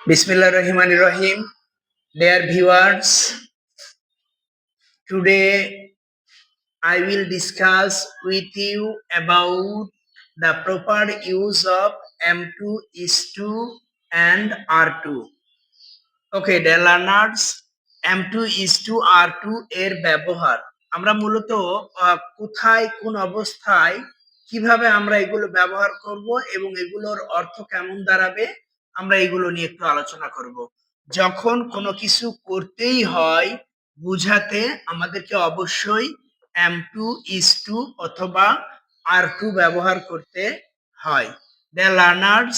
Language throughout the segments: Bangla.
Bismillahirrahmanirrahim. Dear viewers, today I will discuss with you about the proper use of M2 is 2 and R2. Okay, dear learners, M2 is 2 R2 এর ব্যবহার আমরা মূলত কোথায় কোন অবস্থায় কিভাবে আমরা এগুলো ব্যবহার করব এবং এগুলোর অর্থ কেমন দাঁড়াবে আমরা এগুলো নিয়ে একটু আলোচনা করব। যখন কোনো কিছু করতেই হয় বুঝাতে আমাদেরকে অবশ্যই M2 is 2 অথবা R2 ব্যবহার করতে হয়। ডিয়ার লার্নার্স,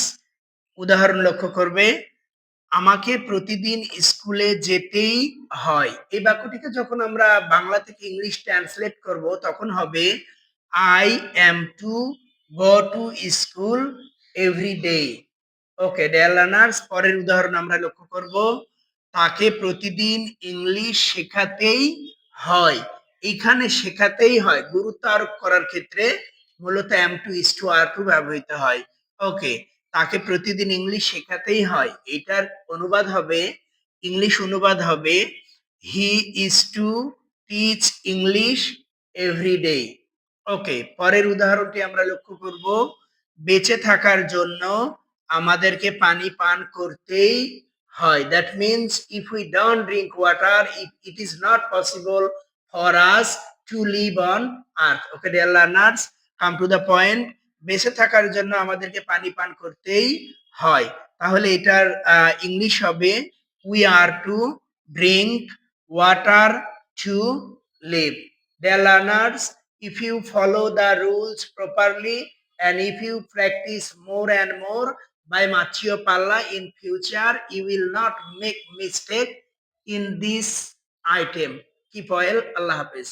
উদাহরণ লক্ষ্য করবে, আমাকে প্রতিদিন স্কুলে যেতেই হয়। এই বাক্যটিকে যখন আমরা বাংলা থেকে ইংলিশ ট্রান্সলেট করব তখন হবে I am to go to school every day. Okay dear learners, পরের উদাহরণ আমরা লক্ষ্য করব, তাকে প্রতিদিন ইংলিশ শেখাতেই হয়। এখানে শেখাতেই হয় গুরুত্ব আরোপ করার ক্ষেত্রে মূলত M2 is 2 R2 ব্যবহৃত হয়। ওকে, তাকে প্রতিদিন ইংলিশ শেখাতেই হয়, এটার অনুবাদ হবে, ইংলিশ অনুবাদ হবে he is to teach English every day. Okay, পরের উদাহরণটি আমরা লক্ষ্য করব, বেঁচে থাকার জন্য আমাদেরকে পানি পান করতেই হয়। That means if we don't drink water, it is not possible for us to live on earth. Okay dear learners, come to the point, বেঁচে থাকার জন্য আমাদেরকে পানি পান করতেই হয়। তাহলে এটার ইংলিশ হবে we are to drink water to live. Dear learners, if you follow the rules properly and if you practice more and more by Machio Palla in future, you will not make mistake in this item. Keep well. Allah Hafiz.